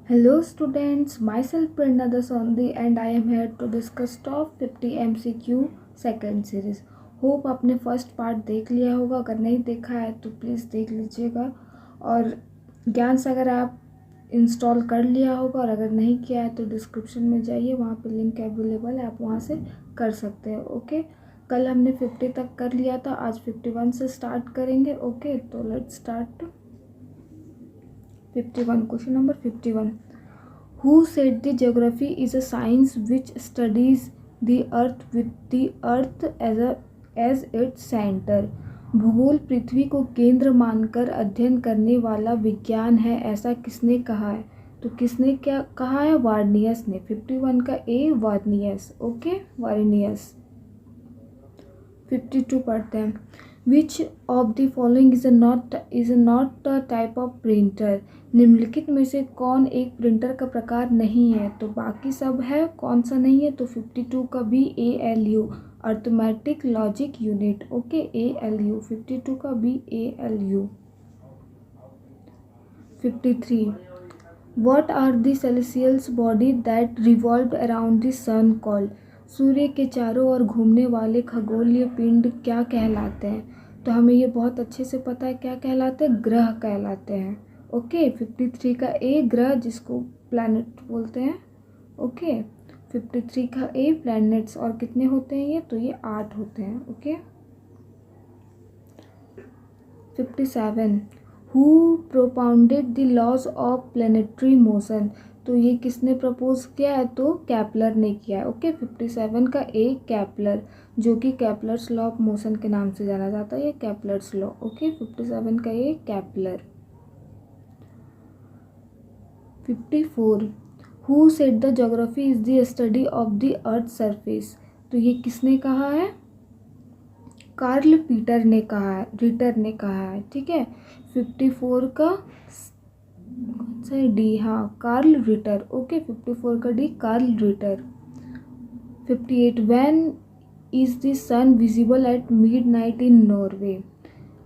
Hello students, myself Prerna Daswandi and I am here to discuss top 50 MCQ second series. Hope आपने first part देख लिया होगा, अगर नहीं देखा है तो प्लीज़ देख लीजिएगा। और ज्ञान सागर आप इंस्टॉल कर लिया होगा और अगर नहीं किया है तो डिस्क्रिप्शन में जाइए, वहाँ पे लिंक अवेलेबल है, आप वहाँ से कर सकते हैं। ओके, कल हमने 50 तक कर लिया था, आज 51 से स्टार्ट करेंगे। ओके, तो let's start 51. Question number 51. Who said the geography is a science which studies the earth with the earth as its center? भूगोल पृथ्वी को केंद्र मानकर अध्ययन करने वाला विज्ञान है, ऐसा किसने कहा है? तो किसने क्या कहा है? वार्नियस ने। 51 का ए वार्नियस। ओके, वार्नियस। 52 पढ़ते हैं। विच of the following is not a type of printer? निम्नलिखित में से कौन एक प्रिंटर का प्रकार नहीं है? तो बाकी सब है, कौन सा नहीं है? तो 52 का B ALU, arithmetic logic unit. Okay, ALU। 52 का B ALU। 53. What are the celestial body that revolved around the sun called? सूर्य के चारों ओर घूमने वाले खगोलीय पिंड क्या कहलाते हैं? तो हमें ये बहुत अच्छे से पता है क्या कहलाते हैं, ग्रह कहलाते हैं। ओके, 53 का ए ग्रह, जिसको प्लैनेट बोलते हैं। ओके, 53 का ए प्लैनेट्स। और कितने होते हैं ये? तो ये 8 होते हैं। Okay, 57. Who propounded the laws of planetary motion? तो ये किसने प्रपोज किया है? तो कैपलर ने किया है। ओके, 57 का ए कैपलर, जो कि कैपलर्स लॉ ऑफ मोशन के नाम से जाना जाता है, ये कैपलर्स लॉ। ओके, 57 का ए कैपलर। 54. Who said the geography is the study of the earth surface? तो ये किसने कहा है? कार्ल पीटर ने कहा है, रिटर ने कहा है। ठीक है, 54 का कौन सा है? डी। हाँ, कार्ल रिटर। ओके, 54 का D, Karl Ritter. 58. When is the sun visible at midnight in Norway?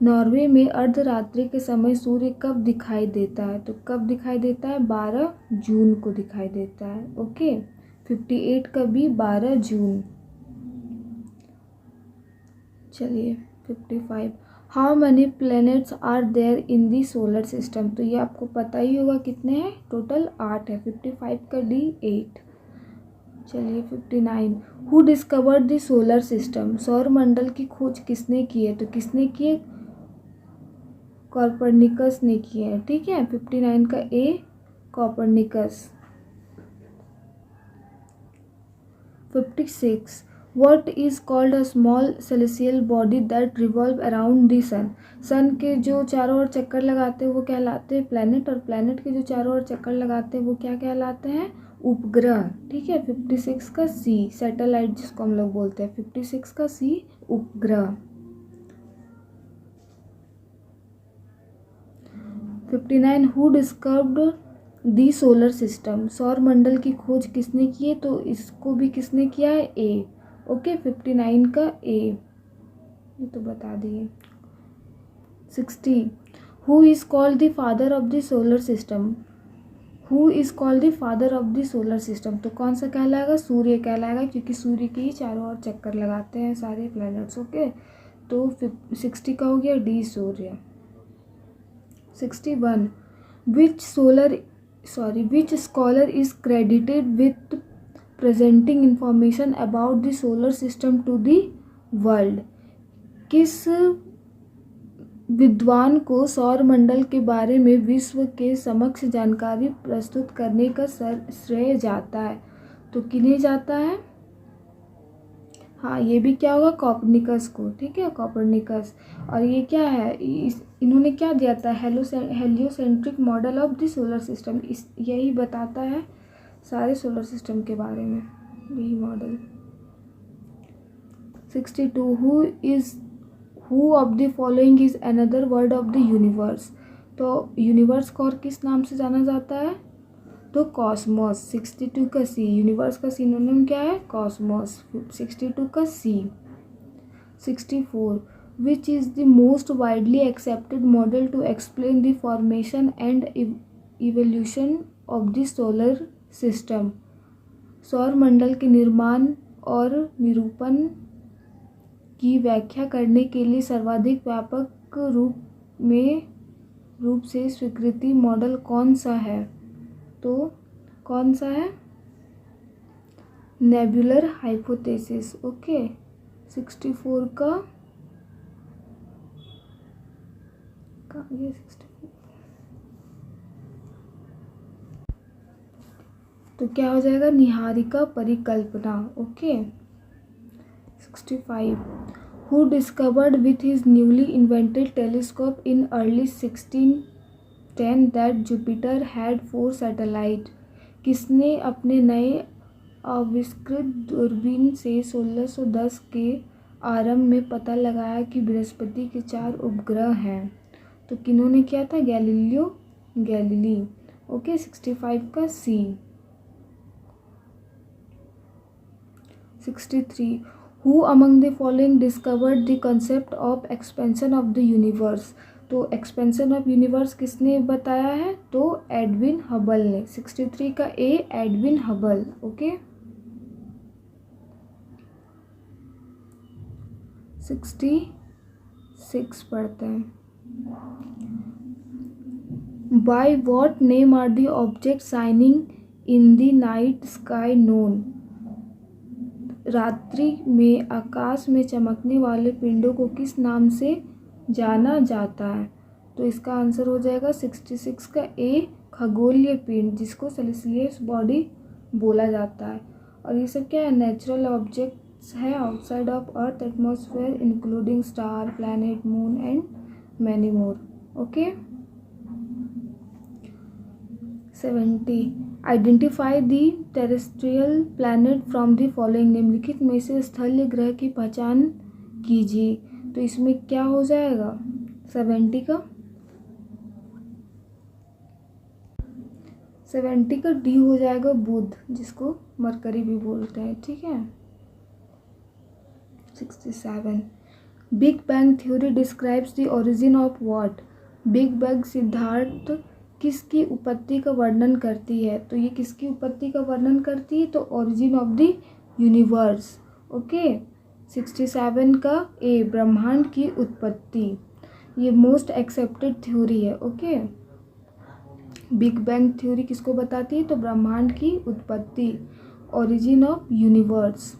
Norway में अर्धरात्रि के समय सूर्य कब दिखाई देता है? तो कब दिखाई देता है? 12 जून को दिखाई देता है। ओके, 58 का बी 12 जून। चलिए, 55. How many planets are there in the solar system? तो ये आपको पता ही होगा कितने हैं, टोटल 8 है। 55 का डी 8। चलिए, 59. Who discovered the solar system? सौर मंडल की खोज किसने की है? तो किसने की है? कॉपरनिकस ने की है। ठीक है, 59 का ए Copernicus. 56. What is called a small celestial body that revolve around the sun? सन के जो चारों ओर चक्कर लगाते हैं वो कहलाते हैं प्लैनेट, और प्लैनेट के जो चारों ओर चक्कर लगाते हैं वो क्या कहलाते हैं? उपग्रह। ठीक है, 56 का सी सैटेलाइट, जिसको हम लोग बोलते हैं। 56 का सी उपग्रह। 59. Who discovered the solar system? सौर मंडल की खोज किसने की है? तो इसको भी किसने किया है? ए। ओके, 59 का ए, ये तो बता दिए। 60. Who is called the father of the solar system? Who is called the father of the solar system? तो कौन सा कहलाएगा? सूर्य कहलाएगा, क्योंकि सूर्य के ही चारों ओर चक्कर लगाते हैं सारे प्लैनेट्स। ओके, तो 60 का हो गया D, Surya. 61. Which scholar is credited with presenting information about the solar system to the world? किस विद्वान को सौर मंडल के बारे में विश्व के समक्ष जानकारी प्रस्तुत करने का श्रेय जाता है? तो किन्हें जाता है? हाँ, ये भी क्या होगा? कॉपरनिकस को। ठीक है, कॉपरनिकस। और ये क्या है? इन्होंने क्या दिया था? Heliocentric model of the solar system. यही बताता है सारे सोलर सिस्टम के बारे में, यही model. 62. Who of the following is another word of the universe? तो यूनिवर्स को और किस नाम से जाना जाता है? तो कॉस्मोस। 62 का सी, यूनिवर्स का सिनोनिम क्या है? कॉस्मोस। 62 का C. 64. Which is the most widely accepted model to explain the formation and evolution of the solar system. सौर मंडल के निर्माण और निरूपण की व्याख्या करने के लिए सर्वाधिक व्यापक रूप से स्वीकृति मॉडल कौन सा है? तो कौन सा है? Nebular hypothesis. ओके, 64 का ये 64 तो क्या हो जाएगा? निहारिका परिकल्पना। Okay, 65 who discovered with his newly invented telescope in early 1610 that Jupiter had 4 satellite. किसने अपने नए आविष्कृत दूरबीन से 1610 के आरंभ में पता लगाया कि बृहस्पति के 4 उपग्रह हैं? तो किन्होंने किया था? Galileo Galilei. ओके, 65 का सी। 63 who among the following discovered the concept of expansion of the universe. तो एक्सपेंशन ऑफ यूनिवर्स किसने बताया है? तो एडविन हबल ने। 63 का ए, एडविन हबल। ओके, 66 पढ़ते हैं। By what name are the object shining in the night sky known. रात्रि में आकाश में चमकने वाले पिंडों को किस नाम से जाना जाता है? तो इसका आंसर हो जाएगा 66 का ए, खगोलीय पिंड, जिसको सेलेस्टियल बॉडी बोला जाता है। और ये सब क्या है? नेचुरल ऑब्जेक्ट्स है outside of earth atmosphere including star, planet, moon and many more. Okay, 70 identify the terrestrial planet from the following. निम्नलिखित में से स्थलीय ग्रह की पहचान कीजिए। तो इसमें क्या हो जाएगा? 70 का डी हो जाएगा, बुध, जिसको मरकरी भी बोलते हैं। ठीक है, 67 big bang theory describes the origin of what. Big bang सिद्धांत किसकी उत्पत्ति का वर्णन करती है? तो ये किसकी उत्पत्ति का वर्णन करती है? तो origin of the universe. Okay, 67 का ए, ब्रह्मांड की उत्पत्ति। ये मोस्ट एक्सेप्टेड थ्योरी है। ओके, बिग बैंग थ्योरी किसको बताती है? तो ब्रह्मांड की उत्पत्ति, origin of universe.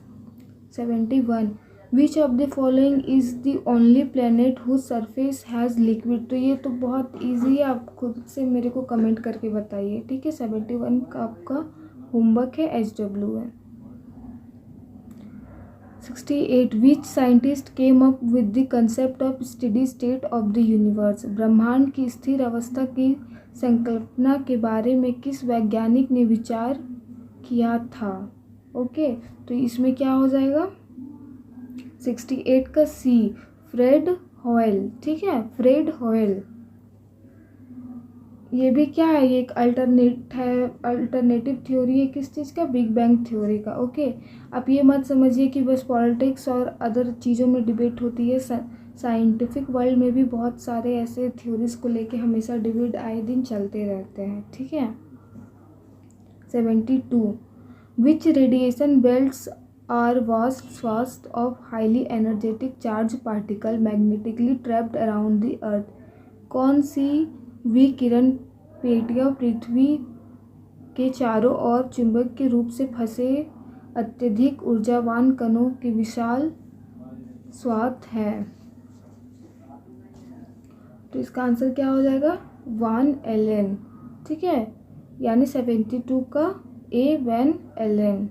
71 which of the following is the only planet whose surface has liquid. तो ये तो बहुत इजी है, आप खुद से मेरे को कमेंट करके बताइए। ठीक है, 71 का आपका होमवर्क है, HW है। 68 which scientist came up with the concept of steady state of the universe. ब्रह्मांड की स्थिर अवस्था की संकल्पना के बारे में किस वैज्ञानिक ने विचार किया था? ओके, तो इसमें क्या हो जाएगा? 68 का सी, फ्रेड हॉयल। ठीक है, फ्रेड हॉयल। ये भी क्या है? ये एक अल्टरनेटिव थ्योरी है। किस चीज़ का? बिग बैंग थ्योरी का। ओके, आप ये मत समझिए कि बस पॉलिटिक्स और अदर चीज़ों में डिबेट होती है। साइंटिफिक वर्ल्ड में भी बहुत सारे ऐसे थ्योरीज को लेके हमेशा डिबेट आए दिन चलते रहते हैं। ठीक है, 72 which radiation belts are vast swaths of highly energetic charge particle magnetically trapped around the earth. कौन सी विकिरण पेटियाँ पृथ्वी के चारों ओर चुंबक के रूप से फंसे अत्यधिक ऊर्जावान कणों के विशाल स्वाथ है? तो इसका आंसर क्या हो जाएगा? वान एलेन। ठीक है, यानी 72 का ए, वैन एलेन।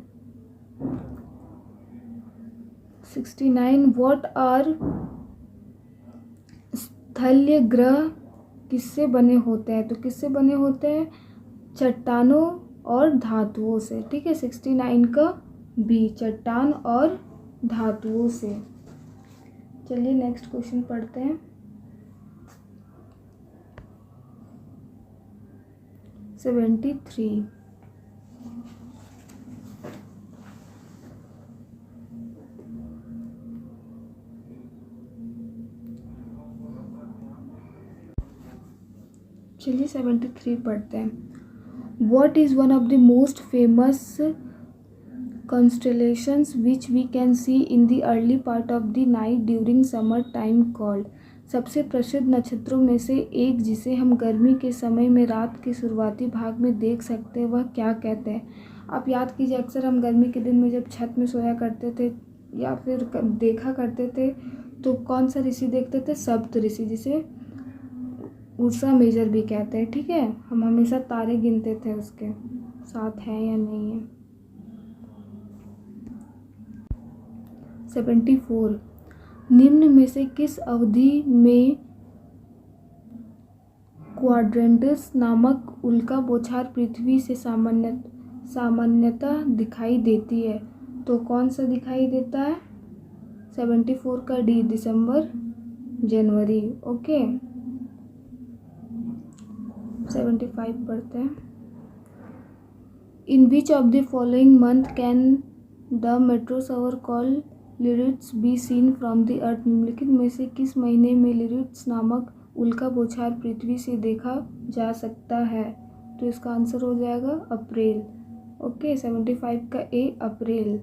69 व्हाट आर स्थलीय ग्रह किससे बने होते हैं? तो किससे बने होते हैं? चट्टानों और धातुओं से। ठीक है, 69 का बी, चट्टान और धातुओं से। चलिए नेक्स्ट क्वेश्चन पढ़ते हैं। 73 चलिए 73 पढ़ते हैं। What is one of the most famous constellations which we can see in the early part of the night during summer time called? सबसे प्रसिद्ध नक्षत्रों में से एक जिसे हम गर्मी के समय में रात के शुरुआती भाग में देख सकते हैं वह क्या कहते हैं? आप याद कीजिए, अक्सर हम गर्मी के दिन में जब छत में सोया करते थे या फिर देखा करते थे तो कौन सा ऋषि देखते थे? सप्त ऋषि, जिसे उर्सा मेजर भी कहते हैं। ठीक है, हम हमेशा तारे गिनते थे उसके साथ है या नहीं है। 74 निम्न में से किस अवधि में क्वाड्रेंटस नामक उल्का बौछार पृथ्वी से सामान्यतः दिखाई देती है? तो कौन सा दिखाई देता है? 74 का डी, दिसंबर जनवरी। ओके, 75 पढ़ते हैं। In which of the following month can the meteor shower called Lyrids be seen from the earth? निम्नलिखित में से किस महीने में लिरिट्स नामक उल्का बौछार पृथ्वी से देखा जा सकता है? तो इसका आंसर हो जाएगा अप्रैल। ओके, 75 का ए, अप्रैल।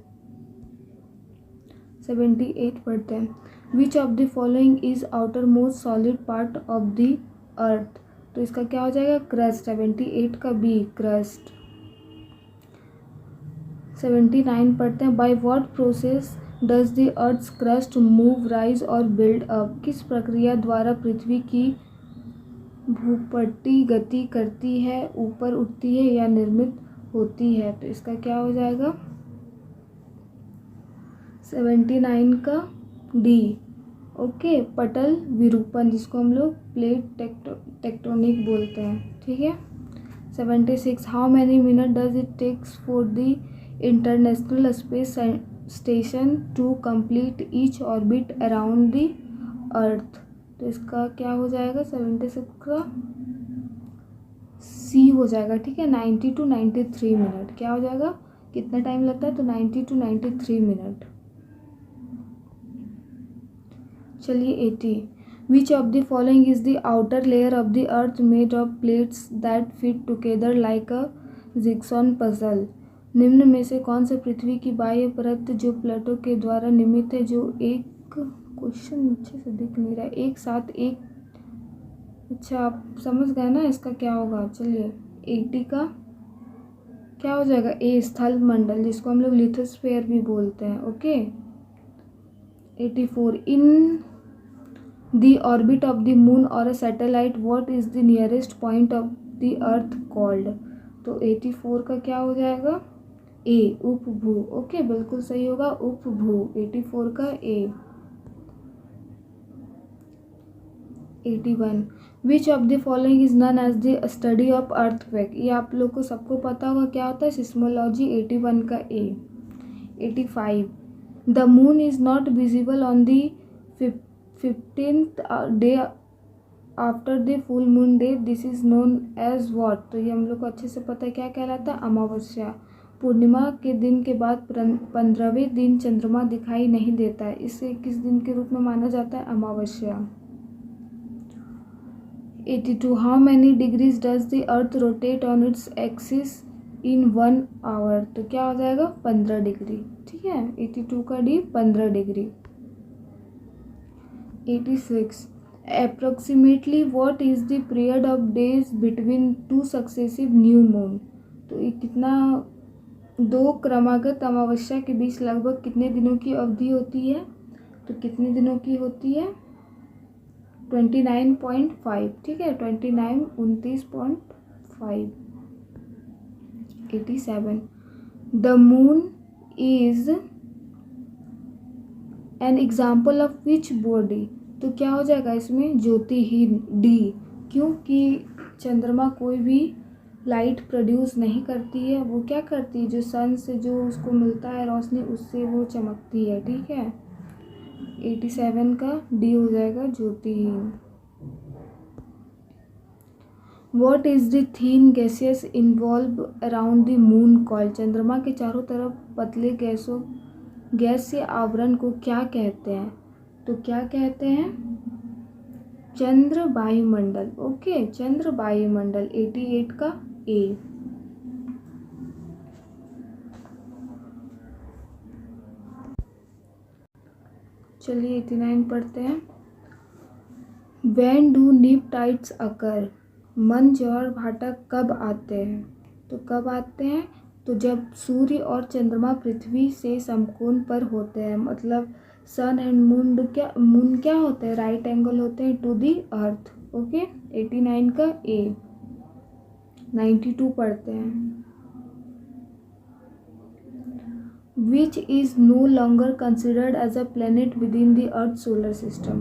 78 पढ़ते हैं। विच of the following is outer most solid part of the earth? तो इसका क्या हो जाएगा? क्रस्ट। 78 का बी, क्रस्ट। 79 पढ़ते हैं। By what process does the earth's crust move, rise और बिल्ड अप? किस प्रक्रिया द्वारा पृथ्वी की भूपट्टी गति करती है, ऊपर उठती है या निर्मित होती है? तो इसका क्या हो जाएगा? 79 का डी। ओके, पटल विरूपण, जिसको हम लोग प्लेट टेक्टोनिक बोलते हैं। ठीक है। 76 how many minute does it takes for the international space station to complete each orbit around the earth? तो इसका क्या हो जाएगा? 76 का सी हो जाएगा। ठीक है, 90 to 93 मिनट। क्या हो जाएगा? कितना टाइम लगता है? तो 90 to 93 मिनट। चलिए 80 which of the following is the outer layer of the earth made of plates that fit together like a jigsaw puzzle? निम्न में से कौन सा पृथ्वी की बाह्य परत जो प्लेटों के द्वारा निर्मित है जो एक, क्वेश्चन अच्छे से दिख नहीं रहा है, एक साथ एक, अच्छा आप समझ गए ना इसका क्या होगा। चलिए 80 का क्या हो जाएगा? ए, स्थल मंडल, जिसको हम लोग लिथोस्फीयर भी बोलते हैं। Okay. 84 in the orbit of the moon और a satellite what is the nearest point of the earth called? तो 84 का क्या हो जाएगा? ए, उपभू। ओके, बिल्कुल सही होगा, उपभू। 84 का A. 81 which of the following is known as the study of earthquake? ये आप लोग को सबको पता होगा क्या होता है, सिस्मोलॉजी। 81 का A. 85 the moon is not visible on the 15th day after the full moon day, this is known as what? तो ये हम लोग को अच्छे से पता है क्या कहलाता है, अमावस्या। पूर्णिमा के दिन के बाद 15वें दिन चंद्रमा दिखाई नहीं देता है, इसे किस दिन के रूप में माना जाता है, अमावस्या। 82 how many degrees does the earth rotate on its axis in 1 hour? तो क्या हो जाएगा, 15 डिग्री। ठीक है, 82 का D, 15 degree. 86 approximately what is the period of days between 2 successive new moon? तो ये कितना, 2 क्रमागत अमावस्या के बीच लगभग कितने दिनों की अवधि होती है? तो कितने दिनों की होती है, 29.5। ठीक है, 29, 29.5। 87 the moon is an example of which body? तो क्या हो जाएगा इसमें, ज्योतिहीन, डी। क्योंकि चंद्रमा कोई भी लाइट प्रोड्यूस नहीं करती है, वो क्या करती है, जो सन से जो उसको मिलता है रोशनी, उससे वो चमकती है। ठीक है, 87 का डी हो जाएगा, ज्योतिहीन। What is the thin gases involve around the moon called? चंद्रमा के चारों तरफ पतले गैस से आवरण को क्या कहते हैं? तो क्या कहते हैं, चंद्र वायुमंडल। ओके, चंद्र वायुमंडल। 88 का ए। चलिए 89 पढ़ते हैं। When do nip tides occur? मंझ और भाटा कब आते हैं? तो कब आते हैं? तो जब सूर्य और चंद्रमा पृथ्वी से समकोण पर होते हैं, मतलब सन एंड मून क्या होते हैं? राइट एंगल होते हैं टू दी अर्थ। ओके, 89 का ए। 92 पढ़ते हैं। Which is no longer considered as a planet within the Earth solar system?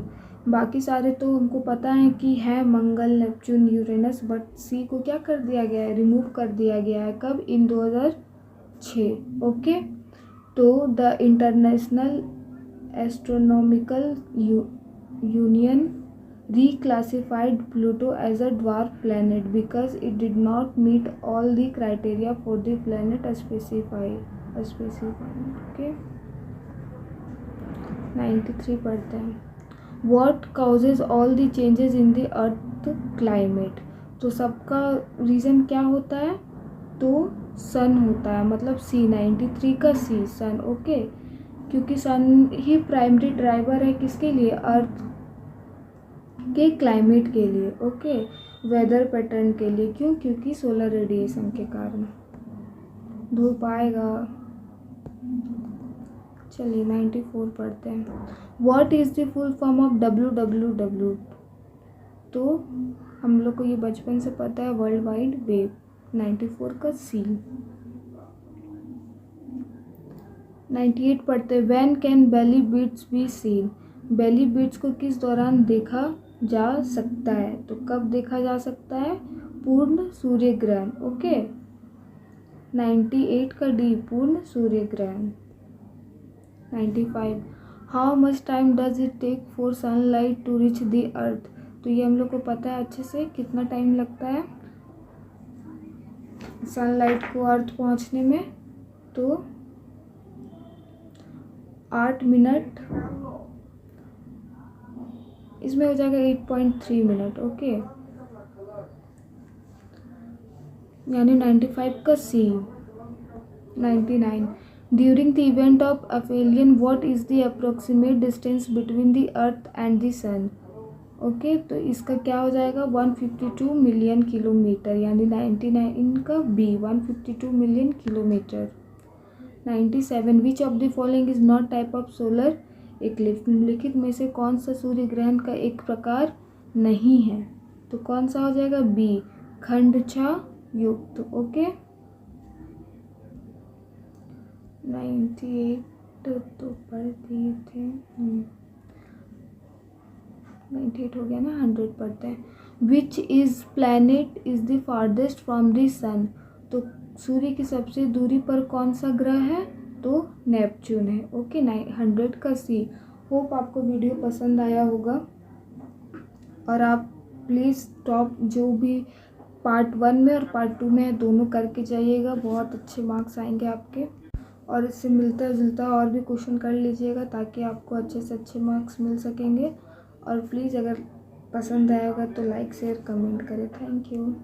बाकी सारे तो हमको पता है कि है मंगल, नेपच्यून, यूरेनस, बट सी को क्या कर दिया गया है? रिमूव कर दिया गया है। कब? इन 2006। ओके, तो the international astronomical union reclassified Pluto as a dwarf planet because it did not meet all the criteria for the planet specified. Okay, 93 पढ़ते हैं। What causes all the changes in the earth climate? तो सबका reason क्या होता है? तो सन होता है, मतलब सी। 93 का सी, सन। ओके, क्योंकि सन ही प्राइमरी ड्राइवर है किसके लिए? अर्थ के क्लाइमेट के लिए। ओके, वेदर पैटर्न के लिए। क्यों? क्योंकि सोलर रेडिएशन के कारण धूप आएगा। चलिए 94 पढ़ते हैं। What is the full form of WWW? तो हम लोग को ये बचपन से पता है, वर्ल्ड वाइड वेब। 94 का सी। 98 पढ़ते हैं। When can Baily's beads be seen? Baily's beads को किस दौरान देखा जा सकता है? तो कब देखा जा सकता है? पूर्ण सूर्य ग्रहण। ओके, 98 का डी, पूर्ण सूर्य ग्रहण। 95 how much time does it take for sunlight to reach the earth? तो ये हम लोग को पता है अच्छे से, कितना टाइम लगता है सनलाइट को अर्थ पहुंचने में? तो 8 मिनट, इसमें हो जाएगा 8.3 मिनट। ओके, यानी 95 का C. 99 during the event of aphelion what is the approximate distance between the earth and the sun? Okay, तो इसका क्या हो जाएगा? 152 मिलियन किलोमीटर, यानी 99 का B, 152 million kilometre. 97 which of the following is not type of solar eclipse? निम्नलिखित में से कौन सा सूर्य ग्रहण का एक प्रकार नहीं है? तो कौन सा हो जाएगा? बी, खंडछा युक्त। ओके, 98 तो पढ़ दिए थे। 98 हो गया ना, 100 पढ़ते हैं। Which is planet is the farthest from the sun? तो सूर्य की सबसे दूरी पर कौन सा ग्रह है? तो नेपच्यून है। ओके, 100 का सी। होप आपको वीडियो पसंद आया होगा, और आप प्लीज़ टॉप जो भी पार्ट 1 में और पार्ट 2 में है दोनों करके जाइएगा, बहुत अच्छे मार्क्स आएंगे आपके। और इससे मिलता जुलता और भी क्वेश्चन कर लीजिएगा ताकि आपको अच्छे से अच्छे मार्क्स मिल सकेंगे। और प्लीज़ अगर पसंद आएगा तो लाइक शेयर कमेंट करें। Thank you.